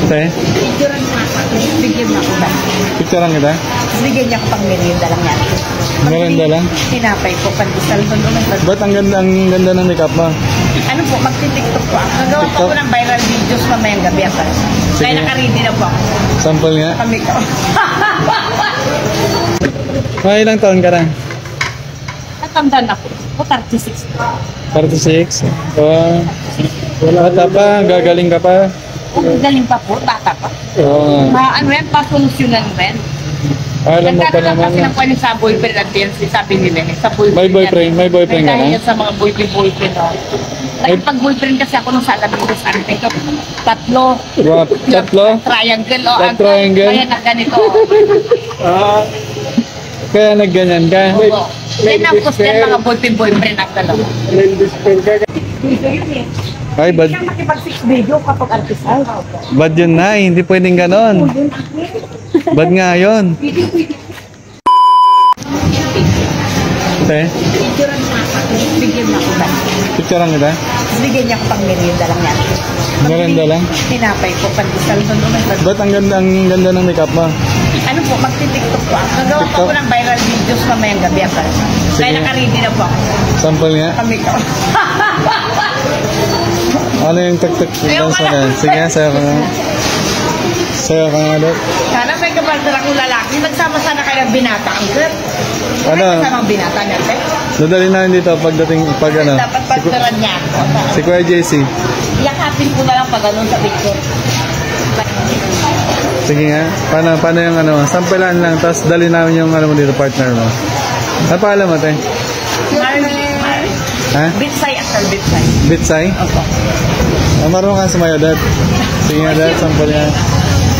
Kasi? Picture ang mga bigyan mo ako ba? Picture lang kita? Bigyan niya ako pang merienda lang yan. Merienda lang? Tinapay po, pandesal po naman. Ba't ang ganda ng makeup mo? Ano po, magti-tiktok po ako. Nagawa pa ko ng viral videos mamayang gabi ako. Kaya naka-ready na po ako. Sample nga? Kami ko. Mga ilang taon ka na? Natandaan ako. O 36. 36? Bata pa, gagaling ka pa? Galing pa po, bata pa. Oo. Ano yan, pasolusyonan rin. Alam mo pa Nagkakaroon naman. kasi ng pwede sa boyfriend at yan, sabi nila sa boyfriend. May boyfriend ka na? Dahil sa mga boyfriend. Dahil pag boyfriend kasi ako nung sa Alaminos, tatlo. Tatlo? Triangle o Triangle? Kaya na ganito. Kaya nagganyan ka? Oo. Yan ang yan mga boyfriend ang dalawa. Ay, bad. Siyang makipag-6 video kapag artista. Bad yun na, hindi pwedeng ganon. Bad nga yun. Kasi? Picture ang mga bigyan mo ako ba? Picture lang kita? Bigyan niya ako pang merienda lang yan. Merienda lang? Tinapay po, pandesal po naman. Ba't ang ganda ng makeup mo? Ano po, magti-tiktok po ako. Nagawa pa ko ng viral videos mamayang gabi ako. Kaya naka-ready na po ako. Sample nga? Kami ko. Ano yung tuk-tuk dance mo na? Sige, sayo ka nga. Sayo ka nga ulit. Sana may kapartner akong lalaki. Nagsama sana kayo ng binata ang girl. Ano? Kasama ang binata natin. Dadali na dito pagdating pag ano. Dapat partneran niya ako. Si Kuya JC. Yakapin ko na lang pag ganun sa picture. Sige nga. Paano yung ano? Sampelan lang. Tapos dali namin yung ano mo dito, partner mo. Ano pa alam mo, te? Ha? Bitsay at Bitsay. Bitsay? Opo. Marunong ka sumayo, dad. Sige nga, dad. Sample nga.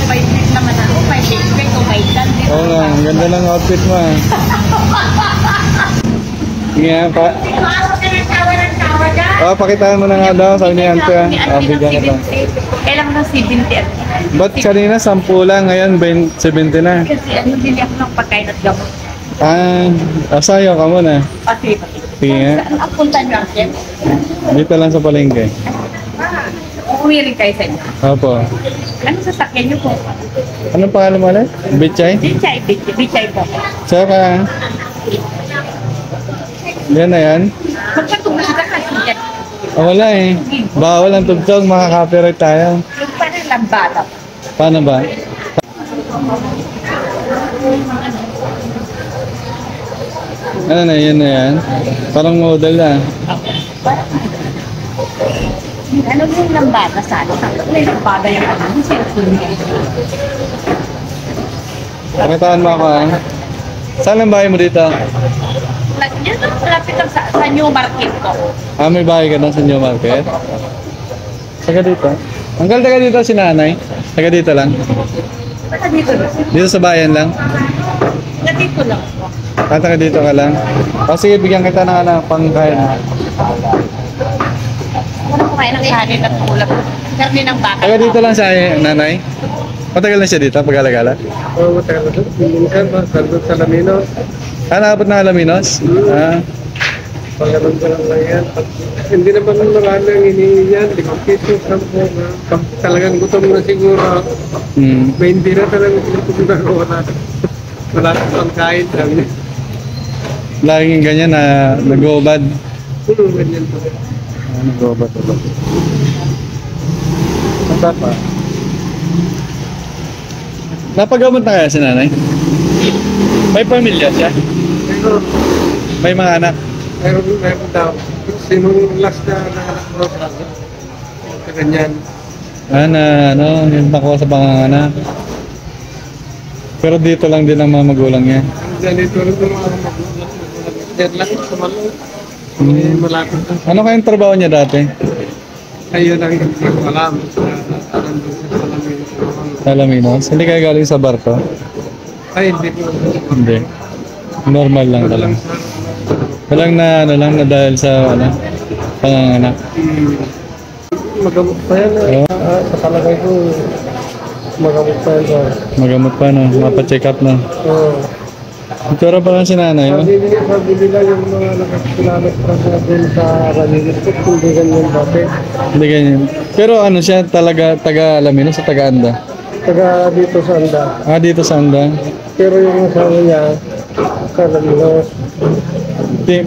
May bit naman ako. May bit. May dan. Oo nga. Ang ganda ng outfit mo. Sige nga, pa. Pakitaan mo na nga daw. Sabi ni Ante. Bigyan ka pa. Kailangan ng 70. Ba't kanina 10 lang, ngayon 70 na? Kasi bili ako ng pagkain at gamot. Sayo ka muna. Sige. Sige nga. Saan ang punta niyo ako? Dito lang sa palengke. Uuwi rin kayo sa inyo. Opo. Ano sasakyan niyo po? Anong pangalan mo ulit? Bichay? Bichay po. Sayo ka. Yan na yan. Magpatugtog ka kasi. Wala eh. Bawal ang tugtog, makaka-copyright tayo. Yung parang lambada. Paano ba? Ano na yan? Parang model na. Ano yung lambada sa ano? May lambada yung ano? Yung cellphone niya. Pakitaan mo ako ha. Saan ang bahay mo dito? Yan ang malapit lang sa New Market ko. May bahay ka doon sa New Market? Taga dito? Hanggang taga dito si nanay? Taga dito lang? Baka dito lang. Dito sa bayan lang? Taga dito lang po. Taga dito ka lang? Sige, bigyan kita ng pangkain. Ano kumain ng kanin at tulak? Karni ng baka. Taga dito lang siya nanay? Matagal na siya dito, pag-alagala? Oo, matagal na. Minsan, sandot sa Alaminos. Naabot na Alaminos? Pagkaroon ko lang yan. Hindi naman marami ang hinihingi yan. 5 pesos, 10. Pag talagang gutom na siguro, may hindi na talagang gutom na wala na pang kain. Laging ganyan na nag-uubad. Ganyan po. Nag-uubad. Ang tapa. Napagamot na kaya si nanay? May pamilya siya? May mga anak? Meron daw. Sinong last na anak mo? Ganyan. Yung nakuha sa panganganak. Pero dito lang din ang mga magulang niya. Dito rin ito mga magulang. Diyan lang sa malong. Malapit na. Ano kayong trabaho niya dati? Ayun lang hindi ko alam. Alaminos? Hindi kayo galing sa barko? Ay, hindi ko. Hindi. Normal lang talaga. Walang na dahil sa panganganak. Magamot pa yan. Sa palagay ko, magamot pa yan. Magamot pa no? Mapacheck up no? Oo. Pero parang si nanay, oh. Sabi nila yung mga nakakilala sa doon sa Ranilip ko, hindi ganyan dati. Hindi ganyan. Pero ano siya, talaga taga Alaminos sa taga Anda? Taga dito sa Anda. Ah, dito sa Anda. Pero yung asawa niya, sa Ranilip.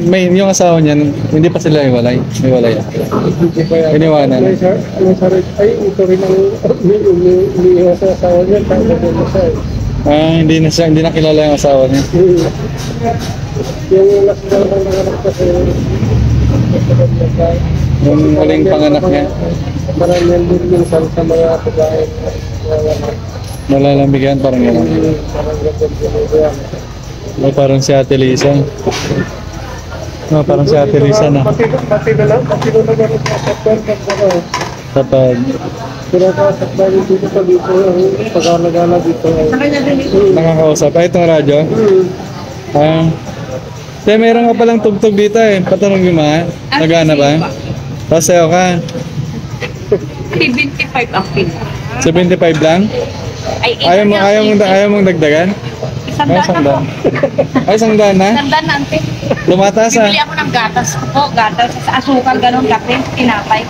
May, yung asawa niya, hindi pa sila iwalay. May walay. Hindi pa yan. Iniwanan. May sarili, ay, ito rin ang umiiwas sa asawa niya, kaya na siya. Ah, hindi na siya, hindi na kilala yung asawa niya. Yung last daw ng nanganak kasi, Yung huling panganak niya, maraming din minsan sa mga babae. nalalambigan, parang gano'n. Parang ganyan. O parang si Ate Lisa. No, parang si Ate Lisa na. Pati na lang meron sa kapwan Kapag pinakasap namin dito sa dito, yung pag-alagala dito. Sa kanya din nakakausap. Ay, itong radyo. Ah. Kaya meron ka palang tugtog dito eh. Patanong yung mga. Nagana ba? Tapos sa'yo ka. 75 ang pin. 75 lang? Ay, Ayaw mong dagdagan? Isang Ay, daan isang na po. daan. Ay, isang daan na? Isang daan na ang pin. Lumataas ah. Bibili ako ng gatas ko po. Gatas sa asukal, ganun, kape, tinapay.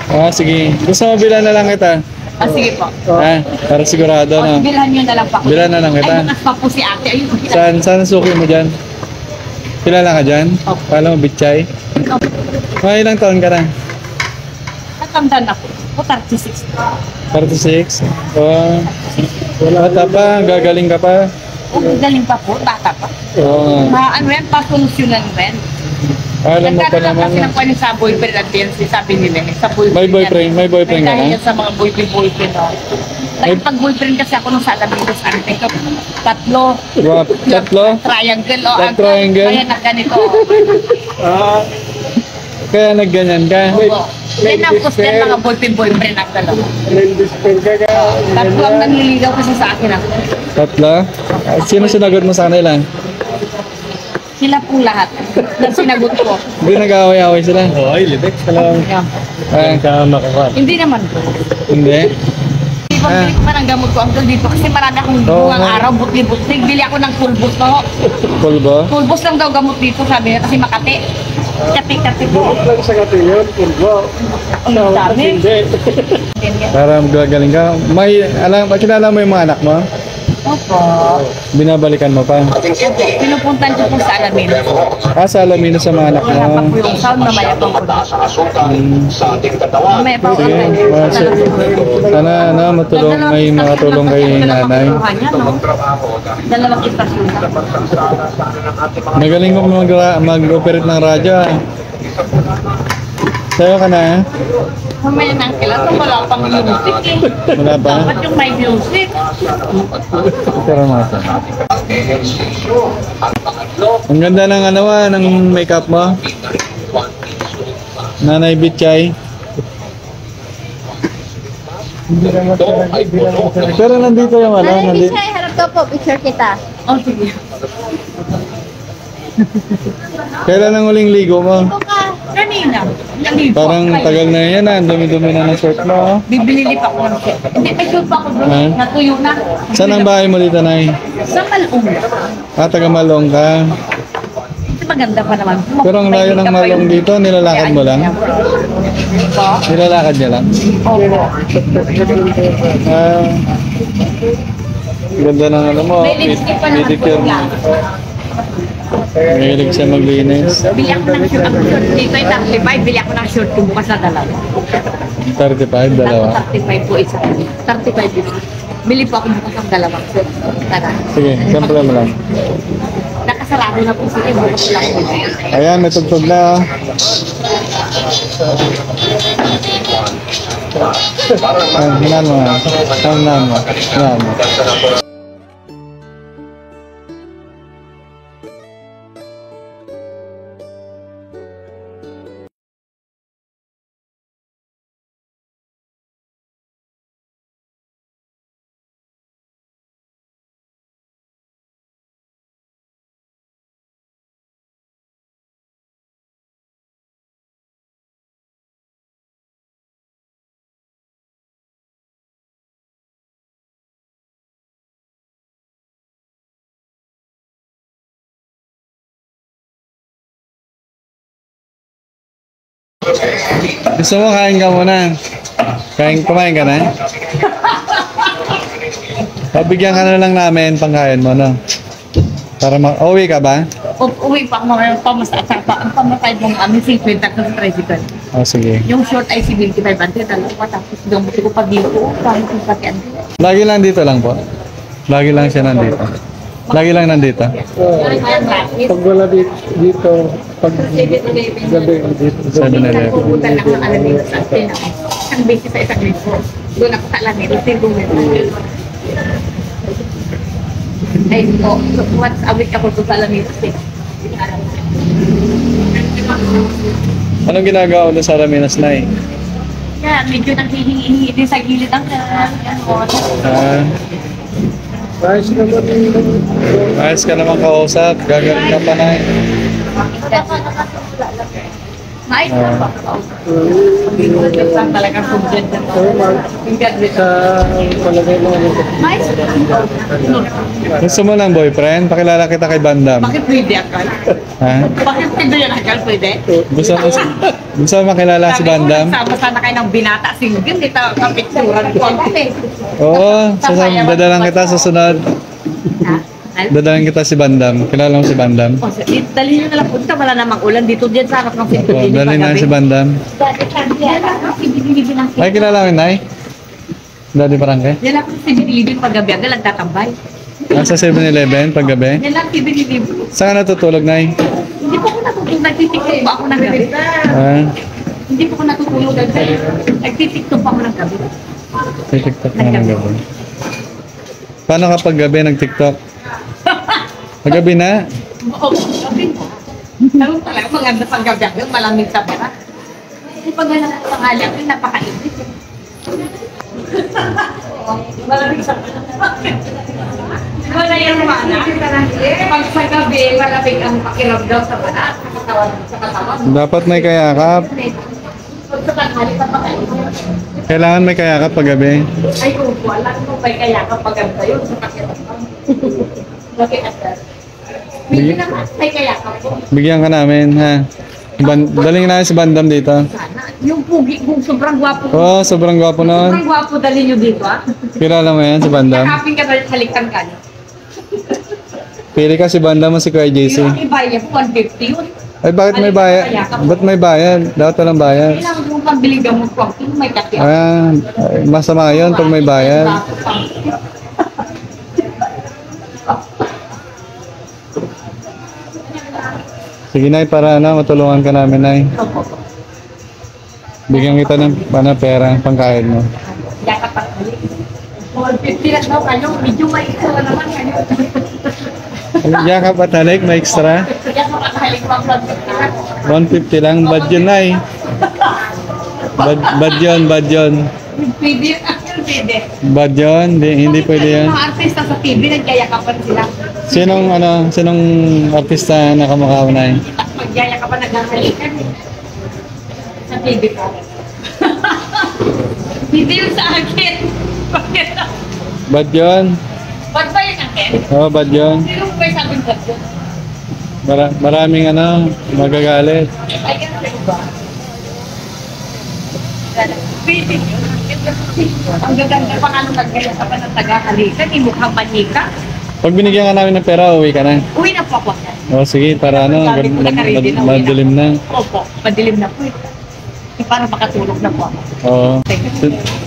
Ah, sige. Gusto mo bilan na lang kita? Ah, sige po. Ah, para sigurado O, na. bilhan nyo na lang po. Bilhan na lang kita. Ay, bukas pa po si ate. Ayun, Saan suki mo dyan? Kilala ka dyan? Opo. Kala mo bitchay? Mga ilang taon ka na? Natanda na po. O, 36. 46? Oh, bata pa, gagaling ka pa. O, galing pa po, bata pa. Oo. Ano yan, pasolusyonan rin. Alam mo pa Nagkaroon naman. kasi ng kwento sa boyfriend at yan, sabi nila eh, sa boyfriend. May boyfriend? May boyfriend ka Dahil na? yan sa mga boyfriend. Oh. Nagpag-boyfriend kasi ako nung sa Alaminos, ante ko, tatlo. Wow, tatlo? Triangle, o. That triangle? Kaya nagganito. Kaya nagganyan ka? Oo. Then tapos yan, mga boyfriend ang dalawa. Nandispen ka ka. Tatlo ang nanliligaw kasi sa akin ako. Tatlo? Ah, sino sinagot mo sa kanila? Sila po lahat. Na sinagot ko. Hindi nag-away-away sila? Ay, libek ka lang. Ah, Ka makakuha. Hindi naman po. hindi? Hindi pa bili ko man ang gamot ko ang dito kasi marami akong Oo buwang nga. araw, butli-butli. Bili ako ng pulbos no. Pulbo? Pulbos lang daw gamot dito sabi niya kasi Makati. Kati-kati po. Bukot lang sa katingan, pulbo. Ang dami. Hindi. Para gagaling ka. May, kilala mo yung mga anak mo? Opo. Binabalikan mo pa? Pinupuntan ko po sa Alaminos. Ah, sa Alaminos sa mga anak Wala pa mo. po yung sound, mamaya pang po. Mamaya pa Sige. online. Sana matulong, may makatulong kay nanay. Dalawang istasyon na. Magaling mo mag-operate ng radyo ah. Sayo ka na? Mamaya nang kailan kung wala pang music eh. Wala pa? Dapat yung may music. Pero mata. Ang ganda ng ng makeup mo. Nanay Bitchay. Pero nandito yung nandito. Harap ka po, picture kita. Oh, sige. Kailan ang huling ligo mo? Kanina. Nalipo. Parang tagal na yan ah. Ang dumi-dumi na ng shirt mo. Oh. Bibili pa ako ng shirt. Hindi, may shirt pa ako doon. Ha? Natuyo na. Saan ang bahay mo dito, Nay? Sa Malong. Ah, taga Malong ka. Kasi maganda pa naman. Pero ang layo ng Malong dito, nilalakad mo lang? Po? Nilalakad niya lang? Opo. Ah, ganda ng mo. May lipstick pa naman po Pedicure mo. lang. Mahilig siya maglinis. Bili ako ng shirt. Ang shirt dito ay 35. Bili ako ng shirt ko bukas na dalawa. 35, dalawa. Ako 35 po isa. 35 isa. Bili po ako bukas ng dalawang shirt. Tara. Sige, sample mo lang. Nakasarado na po sila. Bukas lang po. Ayan, may tugtog na. Oh. Hinan mo nga. Hinan mo. Hinan mo. Gusto mo kain ka muna? Kumain ka na? Pabigyan ka na lang namin pangkain mo, no? Para uwi ka ba? Uwi pa ako ngayon, ang pamatay mong amin, 50 sa tricycle. Oh, sige. Yung short ay 75 ante, dalawa, tapos gamuti ko pa dito, paano kung pati ante. Lagi lang dito lang po. Lagi lang siya nandito. Lagi lang nandito. Pag wala dito, pag gabi dito. 7-Eleven. Pupunta lang ng Alameda sa atin. Isang beses sa isang linggo. Doon ako sa Alameda, tingong meron. Ay, once a week ako doon sa Alameda. Anong ginagawa mo sa Raminas, Nay? Kaya medyo nanghihingi din sa gilid ang Ah, Ayos naman yung ayos ka naman kausap. Gagaling ka pa, Nay. Nice na ba? Talagang subject na sa palagay mo. Nice. Gusto mo ng boyfriend? Pakilala kita kay Bandam. Bakit pwede akal? Ha? Bakit pwede yan akal? Pwede? Gusto mo makilala si Bandam? Sama sana kayo ng binata single. Dito kapitsuran ko. Oo, dadalang kita susunod. Ha? Dadalang kita si Bandam. Kilala mo si Bandam? O, dali nyo na lang punta. Wala namang ulan dito. Diyan sa harap ng Opo, pinto. dali na si Bandam. Ay, kilala mo, Nay? Daddy Parangke? Yan lang si Binilibin paggabi. Ang nagtatambay. Nasa 7-Eleven paggabi? Yan lang si Binilibin. Saan ka natutulog, Nay? Hindi po ako natutulog. Nagtitiktok pa ako ng gabi. Ah, Hindi po ako natutulog ng gabi. Nagtitiktok pa ako ng gabi. TikTok na ng gabi. Paano kapag gabi nag-TikTok? Paggabi na? Oo, gabi na. Tanong talaga, maganda pang gabi. Malamig sa bara. Hindi pag ganang pangalan, napakainit. Malamig sa bara. Wala yung mana. Pag sa gabi, malamig ang pakiramdam sa bara. Sa katawan. Dapat may kayakap. Pag sa tanghali, napakainit. Kailangan may kayakap paggabi. Ay, kung wala mo pa kaya kapag ganda yun sa pakiramdam. Bakit atas? Hindi naman, may kaya ka po. Bigyan ka namin, ha? Daling na si Bandam dito. Sana. Yung pugi, kung sobrang gwapo. Oo, sobrang gwapo nun. Sobrang gwapo, dali nyo dito, ah. Kilala mo yan, si Bandam? Kakapin ka na halikan ka niya. Pili ka si Bandam o si Kuya JC. Yung ang iba niya, 150 yun. Ay, bakit may bayad? Ba't may bayad? Dapat walang bayad. Kailangan mong pambili gamot ko. May kati. Ah, masama yun pag may bayad. Sige, Nay, para matulungan ka namin, Nay. Opo. Bigyan kita ng pera, pangkain mo. Yakap at halik. 150 lang daw kayo. Medyo may ito naman kayo. Yakap at halik, may extra. Yakap at halik pang 150 lang, bad yun, Nay. Bad yun, bad yun. Pwede yun. Actual pwede. Bad yun, hindi pwede yan. Mga artista sa TV, nagyayakapan sila. Sinong artista na kamukha mo, Nay? Tapos magyayakapan, naghahalikan. Sa TV ko. Hindi yun sa akin. Bakit? Bad yun? Ba't ba yun akin? Oo, bad yun. Sino ba yung sabing ba't yun? Maraming magagalit. Ay, ganun ba? Pwede yun. Ang gaganda pa nga nung nagyayakapan ng taga-halikan, yung mukhang manika. Pag binigyan ka namin ng pera, uwi ka na. Uwi na po ako. O sige, para madilim na. Opo, madilim na po eh. Para makatulog na po ako. Oo.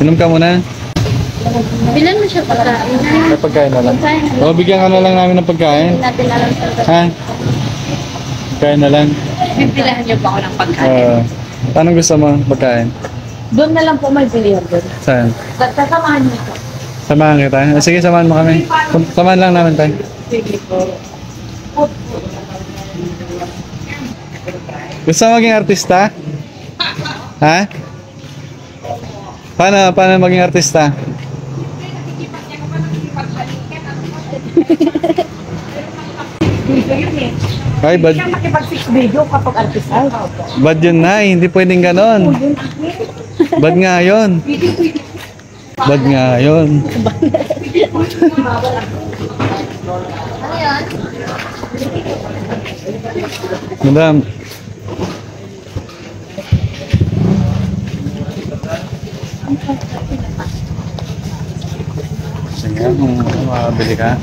Inom ka muna. Bilan mo siya pagkain. May pagkain na lang. O, bigyan ka na lang namin ng pagkain. Natin alam sa Ha? Pagkain na lang. Bibilahan niyo pa ako ng pagkain. Anong gusto mo pagkain? Doon na lang po may bilihan doon. Saan? Sasamahan niyo ito. Samahan kita. Sige, samahan mo kami. Samahan lang namin tayo. Sige po. Gusto mo maging artista? Ha? Paano maging artista? Dito yun eh. Ay, bad, Siya makipag-six video kapag artista. bad yun, Nay. Hindi pwedeng ganon. Bad nga yun. Bad nga yun. Madam. Sige, kung makabili ka.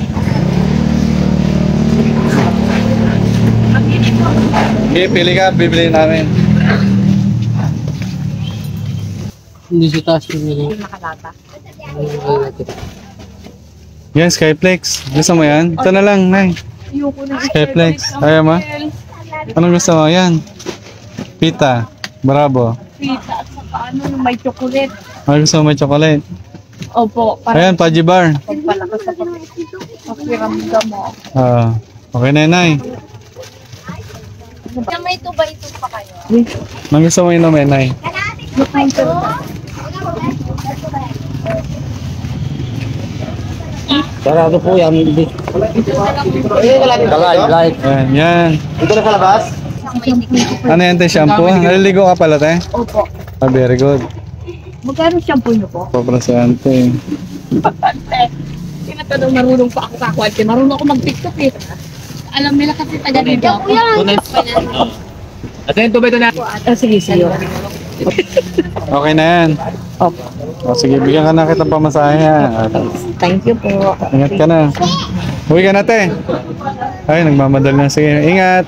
Okay, pili ka, bibili namin. Hindi siya taas yung Yung nakalata. Yan, Skyflex. Gusto mo yan? Ito na lang, Nay. Ayoko na. Skyflex. Ayaw mo? Anong gusto mo? Yan. Pita. Bravo. Pita at saka ano, yung may chocolate. Ano gusto mo may chocolate? Opo, para Ayan, Paji Bar. pagpalakas sa pakiramdam mo. Okay na, Nay. May tuba ito pa kayo. Anong gusto mo inumin, Nay? Sarado po yan. Light. Ayan, yan. Dito na sa labas? Ano yan, te? Shampoo? Naliligo ka pala, te? Opo. Very good. Magkano shampoo niyo po? Paprasante. Pagkante. Tinatanong marunong pa ako sa kwante. Marunong ako mag-tiktok eh. Alam nila kasi taga dito. At yung tubay ito na. Sige, sige. Okay na yan. Opo. O, sige, bigyan ka na kitang pamasahe, ha? Thank you po. Ingat ka na. Uwi ka na, te. Ay, nagmamadal na. Sige, ingat.